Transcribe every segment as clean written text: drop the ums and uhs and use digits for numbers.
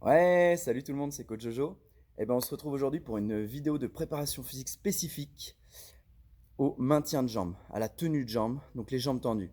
Ouais, salut tout le monde, c'est Coach Jojo. On se retrouve aujourd'hui pour une vidéo de préparation physique spécifique au maintien de jambes, à la tenue de jambes, donc les jambes tendues.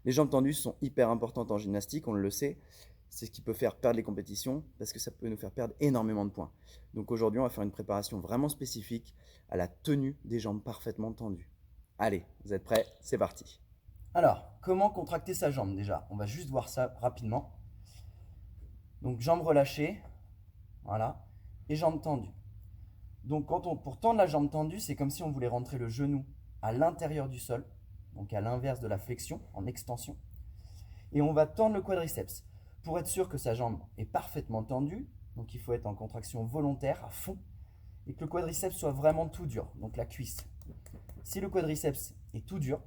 Les jambes tendues sont hyper importantes en gymnastique, on le sait. C'est ce qui peut faire perdre les compétitions parce que ça peut nous faire perdre énormément de points. Donc aujourd'hui, on va faire une préparation vraiment spécifique à la tenue des jambes parfaitement tendues. Allez, vous êtes prêts? C'est parti. Alors, comment contracter sa jambe déjà? On va juste voir ça rapidement. Donc, jambes relâchées, voilà, et jambes tendues. Donc, pour tendre la jambe tendue, c'est comme si on voulait rentrer le genou à l'intérieur du sol, donc à l'inverse de la flexion, en extension. Et on va tendre le quadriceps. Pour être sûr que sa jambe est parfaitement tendue, donc il faut être en contraction volontaire à fond, et que le quadriceps soit vraiment tout dur, donc la cuisse. Si le quadriceps est tout dur,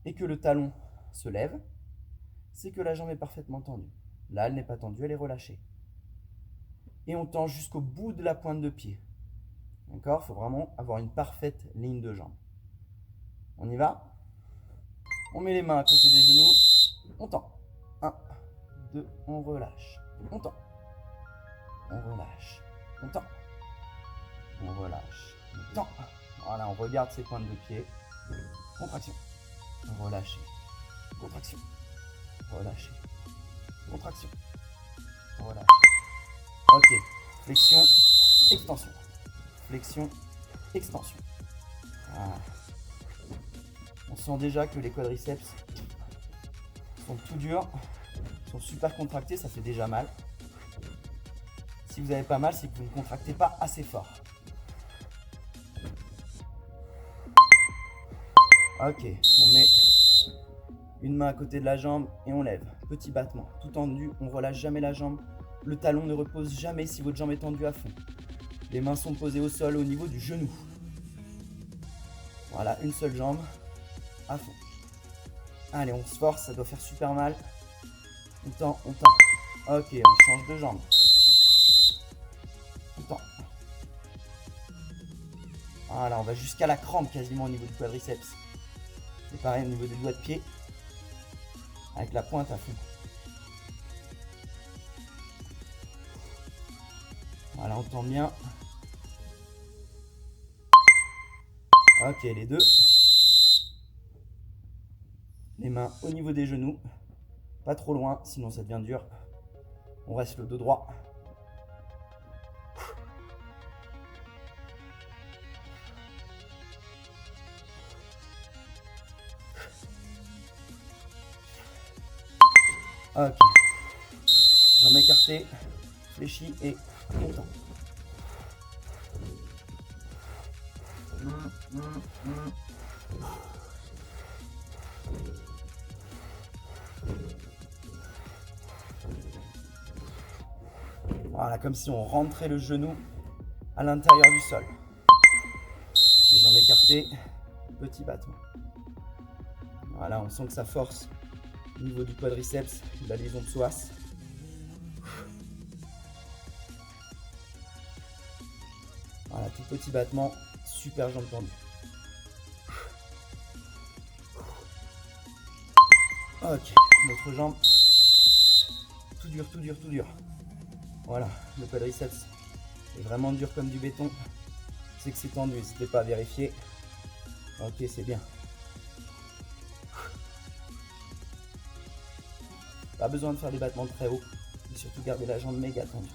et que le talon se lève, c'est que la jambe est parfaitement tendue. Là, elle n'est pas tendue, elle est relâchée. Et on tend jusqu'au bout de la pointe de pied. D'accord? Il faut vraiment avoir une parfaite ligne de jambe. On y va? On met les mains à côté des genoux. On tend. 1, 2, on relâche. On tend. On relâche. On tend. On relâche. On tend. Voilà, on regarde ses pointes de pied. Contraction. Relâcher. Contraction. Relâcher. Contraction. Relâcher. Ok. Flexion. Extension. Flexion. Extension. Ah. On sent déjà que les quadriceps sont tout durs, sont super contractés, ça fait déjà mal. Si vous n'avez pas mal, c'est que vous ne contractez pas assez fort. Ok, on met une main à côté de la jambe et on lève. Petit battement, tout tendu, on relâche jamais la jambe. Le talon ne repose jamais si votre jambe est tendue à fond. Les mains sont posées au sol au niveau du genou. Voilà, une seule jambe à fond. Allez, on se force, ça doit faire super mal. On tend, on tend. Ok, on change de jambe. On tend. Voilà, on va jusqu'à la crampe quasiment au niveau du quadriceps. Et pareil au niveau des doigts de pied. Avec la pointe à fond. Voilà, on tend bien. Ok, les deux. Les mains au niveau des genoux. Pas trop loin, sinon ça devient dur. On reste le dos droit. Ok. Jambes écartées, fléchis et on tend. Voilà, comme si on rentrait le genou à l'intérieur du sol. Les jambes écartées, petit battement. Voilà, on sent que ça force au niveau du quadriceps, de la liaison psoas. Voilà, tout petit battement, super jambes tendues. Ok, notre jambe, tout dur, tout dur, tout dur. Voilà, le quadriceps est vraiment dur comme du béton. C'est que c'est tendu, n'hésitez pas à vérifier. Ok, c'est bien. Pas besoin de faire des battements très hauts, et surtout garder la jambe méga tendue.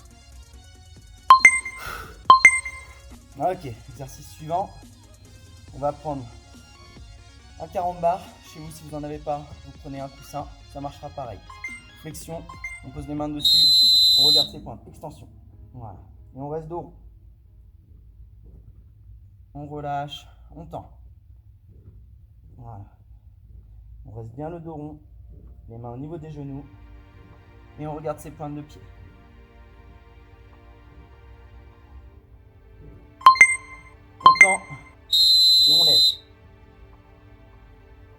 Ok, exercice suivant. On va prendre un 40 bar. Chez vous, si vous n'en avez pas, vous prenez un coussin. Ça marchera pareil. Flexion, on pose les mains dessus. On regarde ses pointes. Extension. Voilà. Et on reste dos rond. On relâche. On tend. Voilà. On reste bien le dos rond. Les mains au niveau des genoux. Et on regarde ses pointes de pied. On tend. Et on lève.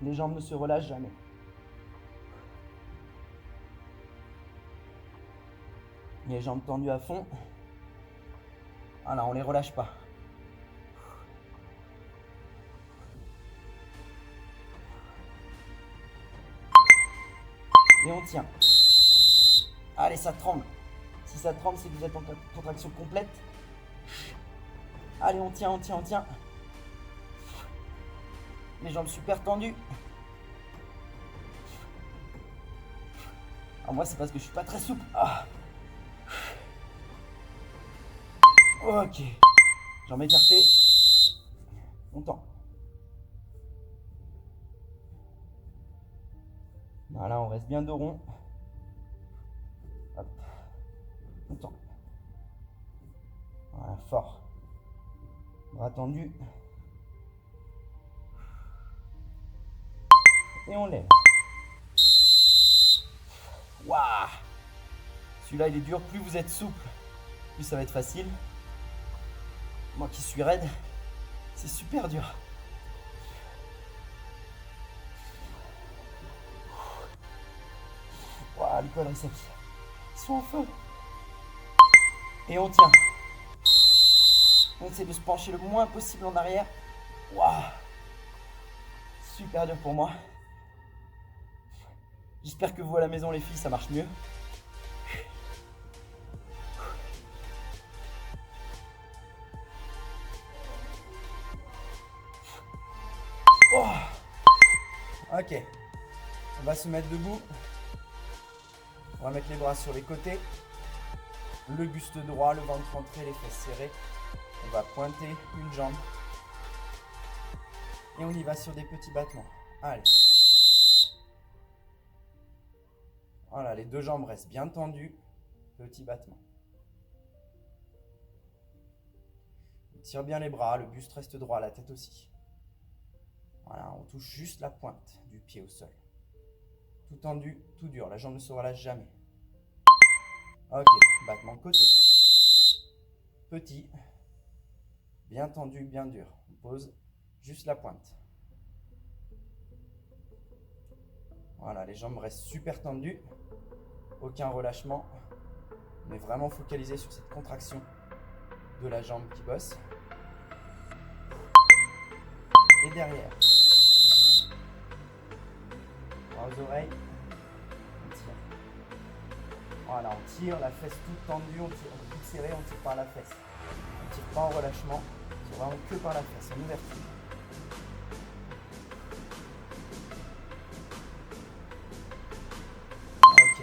Les jambes ne se relâchent jamais. Les jambes tendues à fond. Voilà, on les relâche pas. Et on tient. Allez, ça tremble. Si ça tremble, c'est que vous êtes en contraction complète. Allez, on tient, on tient, on tient. Les jambes super tendues. Alors moi, c'est parce que je suis pas très souple. Ah. Ok. Jambes écartées. On tend. Voilà, on reste bien dos rond. Hop. On tend. Voilà, fort. Bras tendus. Et on lève. Waouh! Celui-là, il est dur. Plus vous êtes souple, plus ça va être facile. Moi qui suis raide, c'est super dur. Waouh, les quadriceps, ils sont en feu. Et on tient. On essaie de se pencher le moins possible en arrière. Waouh! Super dur pour moi. J'espère que vous à la maison, les filles, ça marche mieux. Oh. Ok. On va se mettre debout. On va mettre les bras sur les côtés. Le buste droit, le ventre rentré, les fesses serrées. On va pointer une jambe. Et on y va sur des petits battements. Allez. Voilà, les deux jambes restent bien tendues. Petit battement. On tire bien les bras, le buste reste droit, la tête aussi. Voilà, on touche juste la pointe du pied au sol. Tout tendu, tout dur. La jambe ne se relâche jamais. Ok, battement de côté. Petit. Bien tendu, bien dur. On pose juste la pointe. Voilà, les jambes restent super tendues. Aucun relâchement. On est vraiment focalisé sur cette contraction de la jambe qui bosse. Et derrière. Bras aux oreilles. On tire. Voilà, on tire, la fesse toute tendue, on tire toute serrée, on tire par la fesse. On ne tire pas en relâchement, on tire vraiment que par la fesse, en ouverture. Ok.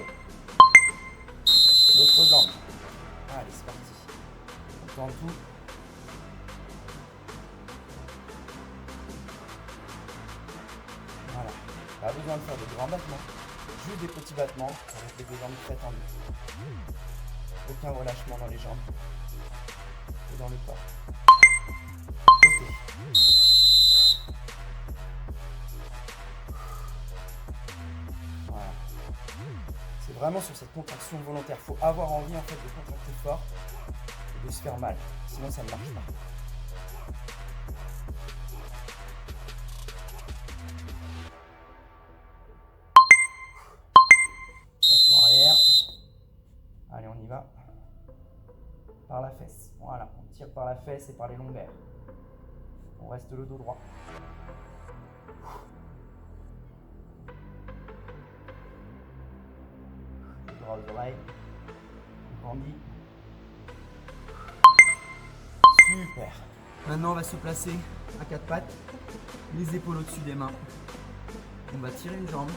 L'autre jambe. Allez, c'est parti. On tend tout. Voilà. Pas besoin de faire de grands battements. Juste des petits battements avec les deux jambes très tendues. Aucun relâchement dans les jambes et dans le corps. Côté. Voilà. C'est vraiment sur cette contraction volontaire. Il faut avoir envie en fait de contracter fort et de se faire mal. Sinon ça ne marche pas. Battement arrière. Allez, on y va. Par la fesse. Voilà, on tire par la fesse et par les lombaires. On reste le dos droit. Les bras aux oreilles. On grandit. Super. Maintenant, on va se placer à quatre pattes. Les épaules au-dessus des mains. On va tirer une jambe.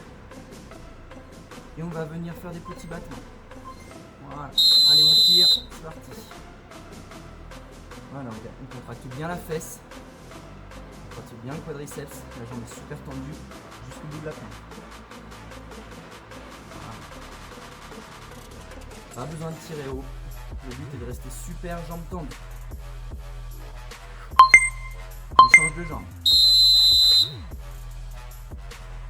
Et on va venir faire des petits battements. Voilà. Allez, on tire. C'est parti. Voilà, on contracte bien la fesse. On contracte bien le quadriceps. La jambe est super tendue jusqu'au bout de la pointe. Voilà. Pas besoin de tirer haut. Le but est de rester super jambes tendues. On change de jambe.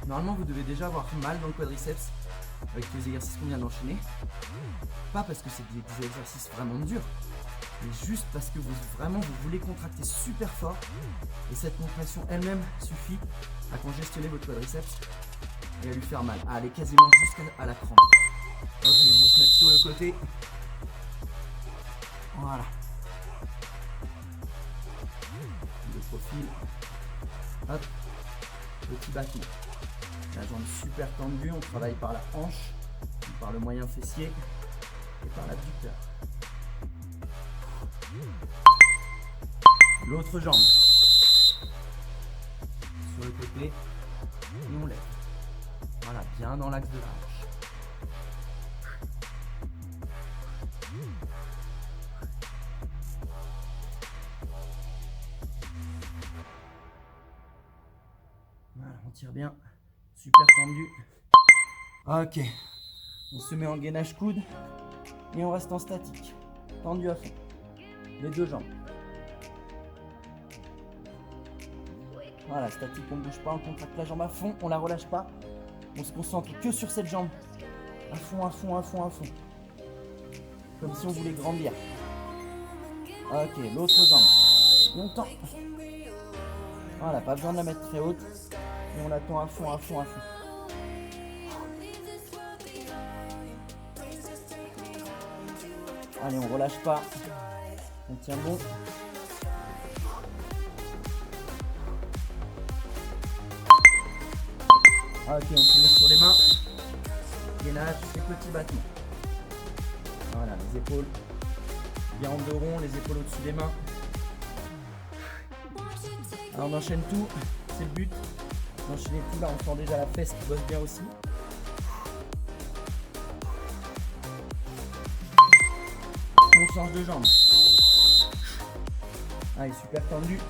Normalement, vous devez déjà avoir mal dans le quadriceps avec tous les exercices qu'on vient d'enchaîner. Pas parce que c'est des exercices vraiment durs, mais juste parce que vous voulez contracter super fort et cette contraction elle-même suffit à congestionner votre quadriceps et à lui faire mal, à aller quasiment jusqu'à la crampe. Ok, on va se mettre sur le côté. Voilà. Le profil. Hop. Petit battement. La jambe super tendue, on travaille par la hanche, par le moyen fessier. et par l'adducteur. L'autre jambe. Sur le côté. Et on lève. Voilà, bien dans l'axe de la hanche. Voilà, on tire bien. Super tendu. Ok. On se met en gainage coude et on reste en statique. Tendu à fond. Les deux jambes. Voilà, statique, on ne bouge pas, on contracte la jambe à fond, on la relâche pas. On se concentre que sur cette jambe. À fond, à fond, à fond, à fond. Comme si on voulait grandir. Ok, l'autre jambe. Longtemps. Voilà, pas besoin de la mettre très haute. Et on la tend à fond, à fond, à fond. Allez, on relâche pas. On tient bon. Ok, on se met sur les mains. Gainage et petits battements. Voilà, les épaules bien en dos rond, les épaules au-dessus des mains. Alors on enchaîne tout, c'est le but. D'enchaîner tout, là on sent déjà la fesse qui bosse bien aussi. On change de jambe. Allez, super tendu.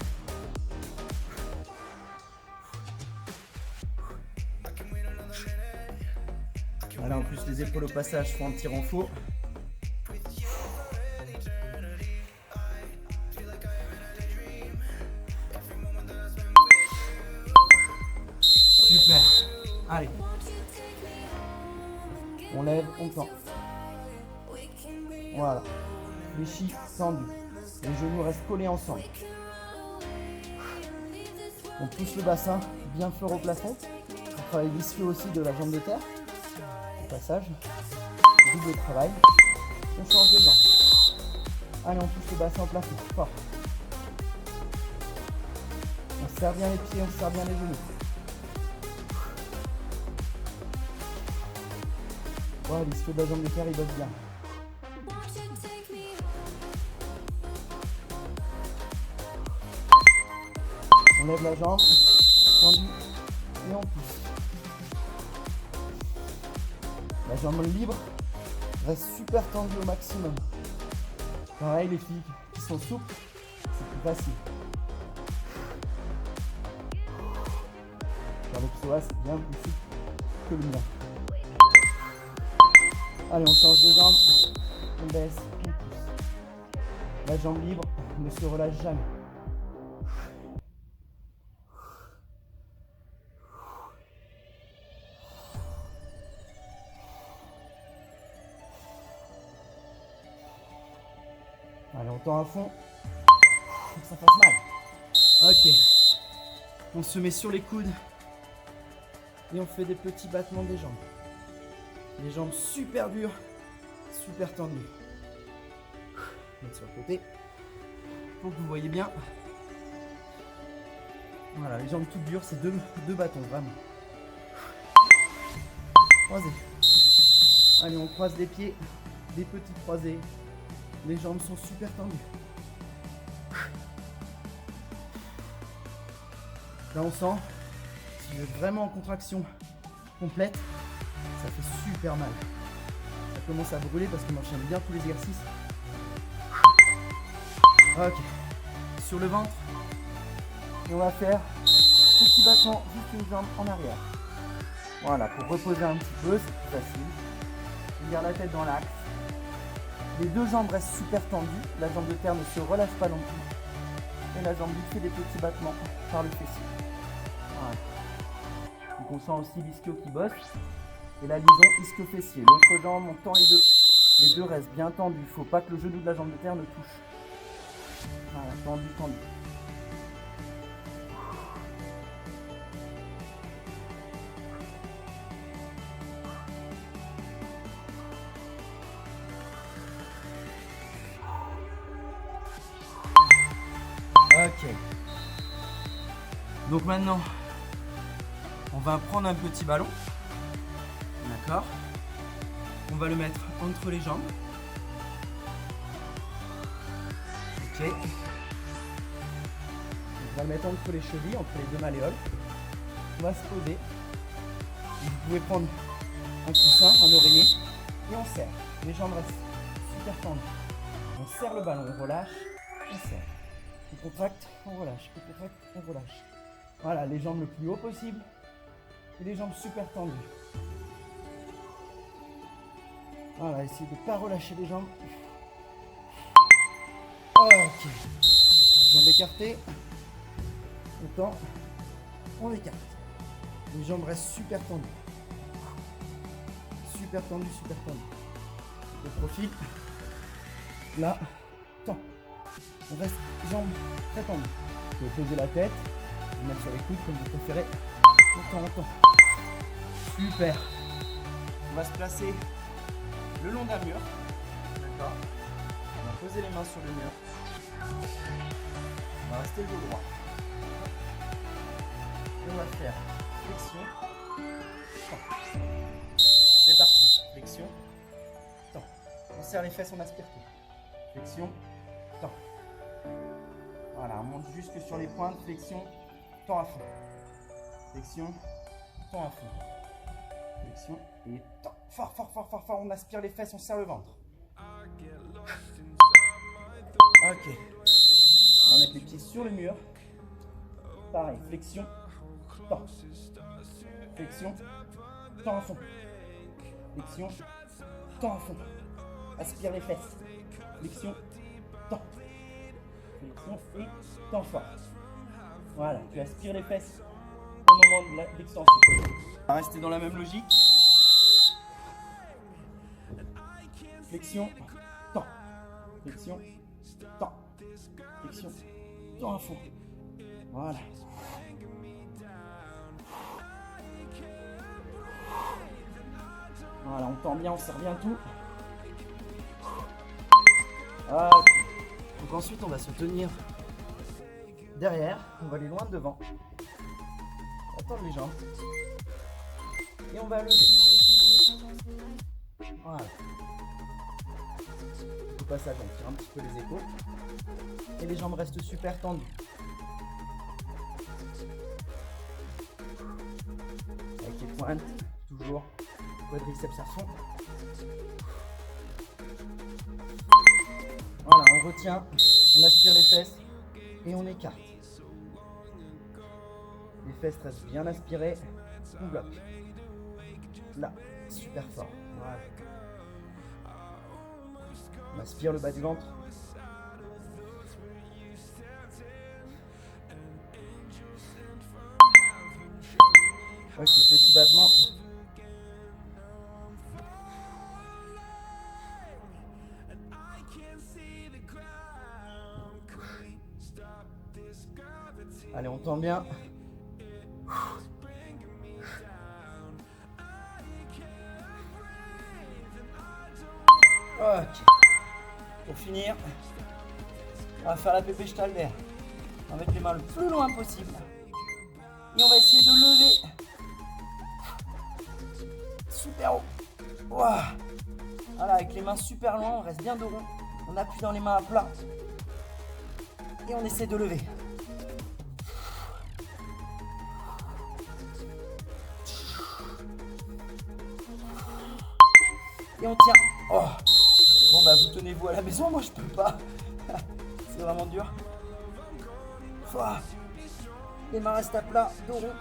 Voilà, en plus les épaules au passage font un petit renfort. Super. Allez. On lève, on tend. Voilà. Les chevilles tendues. Les genoux restent collés ensemble. On pousse le bassin bien fort au plafond. On travaille l'ischio aussi de la jambe de terre. Au passage. Double travail. On change de jambe. Allez, on pousse le bassin au plafond. Fort. On serre bien les pieds, on serre bien les genoux. Wow, l'ischio de la jambe de terre, il bosse bien. On lève la jambe, tendue, et on pousse. La jambe libre reste super tendue au maximum. Pareil, les filles qui sont souples, c'est plus facile. Car le psoas est bien plus souple que le mien. Allez, on change de jambe, on baisse, on pousse. La jambe libre ne se relâche jamais. Allez, on tend à fond. Faut que ça fasse mal. Ok. On se met sur les coudes. Et on fait des petits battements des jambes. Les jambes super dures, super tendues. Mettre sur le côté. Pour que vous voyez bien. Voilà, les jambes toutes dures, c'est deux bâtons, vraiment. Croisés. Allez, on croise les pieds. Des petits croisés. Les jambes sont super tendues. Là, on sent, si vous êtes vraiment en contraction complète, ça fait super mal. Ça commence à brûler parce qu'on enchaîne bien tous les exercices. Ok. Sur le ventre, et on va faire petit battement, juste une jambe en arrière. Voilà, pour reposer un petit peu, c'est plus facile. On garde la tête dans l'axe. Les deux jambes restent super tendues. La jambe de terre ne se relâche pas non plus. Et la jambe libre fait des petits battements par le fessier. Voilà. Donc on sent aussi l'ischio qui bosse. Et la liaison ischio-fessier. L'autre jambe, on tend les deux. Les deux restent bien tendus. Il ne faut pas que le genou de la jambe de terre ne touche. Voilà, tendu, tendu. Ok. Donc maintenant, on va prendre un petit ballon. D'accord. On va le mettre entre les jambes. Ok. On va le mettre entre les chevilles, entre les deux malléoles. On va se poser. Vous pouvez prendre un coussin, un oreiller, et on serre. Les jambes restent super tendues. On serre le ballon, on relâche, on serre. On contracte, on relâche, on contracte, on relâche. Voilà, les jambes le plus haut possible et les jambes super tendues. Voilà, essayez de ne pas relâcher les jambes. Ok. Jambes écartées. On tend, on écarte. Les jambes restent super tendues. Super tendues, super tendues. Le profil. Là, tend. On reste jambes très tendues. Vous pouvez poser la tête, vous mettre sur les coudes comme vous préférez. On tend, on tend. Super. On va se placer le long d'un mur. D'accord. On va poser les mains sur le mur. On va rester le dos droit. Et on va faire flexion. Tend. C'est parti. Flexion. Tend. On serre les fesses, on aspire tout. Flexion. Tend. Voilà, on monte jusque sur les pointes. Flexion. Tend à fond. Flexion. Tend à fond. Flexion. Et tend. Fort, fort, fort, fort, fort. On aspire les fesses, on serre le ventre. Ok. On va mettre les pieds sur le mur. Pareil. Flexion. Tend. Flexion. Tend à fond. Flexion. Tend à fond. Aspire les fesses. Flexion. Tend. Flexion et tend fort. Voilà, tu aspires les fesses au moment de l'extension. On va rester dans la même logique. Flexion, tend. Flexion, tend. Flexion, tend à fond. Voilà. Voilà, on tend bien, on serre bien tout. Ok. Donc ensuite, on va se tenir derrière. On va aller loin devant. On va tendre les jambes. Et on va lever. Voilà. Au passage, on tire un petit peu les épaules. Et les jambes restent super tendues. Avec les pointes, toujours. Quadriceps à fond. Voilà, on retient, on aspire les fesses et on écarte. Les fesses restent bien aspirées. On bloque. Là, super fort. Voilà. On aspire le bas du ventre. Ok, petit battement. Allez, on tend bien. Ok. Pour finir, on va faire la pépé Stalder. On va mettre les mains le plus loin possible. Et on va essayer de lever. Super haut. Wow. Voilà, avec les mains super loin, on reste bien de rond. On appuie dans les mains à plat. Et on essaie de lever. Et on tient. Oh. Bon bah vous tenez-vous à la maison, moi je peux pas. C'est vraiment dur. Les mains restent à plat, dos rond.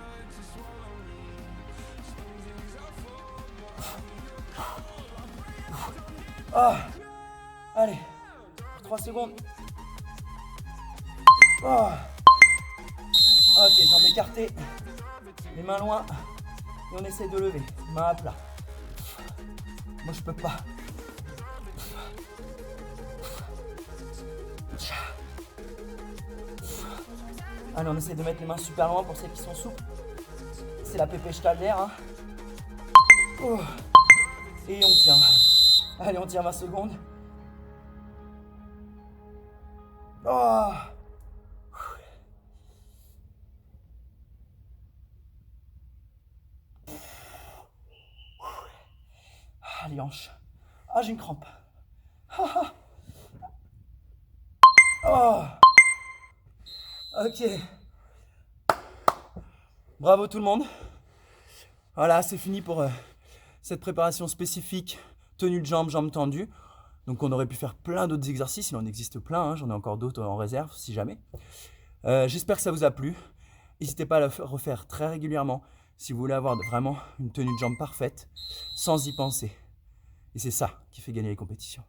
Oh. Allez, 3 secondes. Oh. Ok, jambes écartées, les mains loin, et on essaie de lever, mains à plat. Moi je peux pas. Allez, on essaie de mettre les mains super loin pour celles qui sont souples. C'est la pépé Stalder. Hein. Oh. Et on tient. Allez, on tient 20 secondes. Oh. Ah, les hanches. Ah, j'ai une crampe. Oh. Ok. Bravo tout le monde. Voilà, c'est fini pour cette préparation spécifique, tenue de jambes, jambes tendues. Donc on aurait pu faire plein d'autres exercices, il en existe plein, hein, j'en ai encore d'autres en réserve si jamais. J'espère que ça vous a plu. N'hésitez pas à le refaire très régulièrement si vous voulez avoir vraiment une tenue de jambes parfaite, sans y penser. Et c'est ça qui fait gagner les compétitions.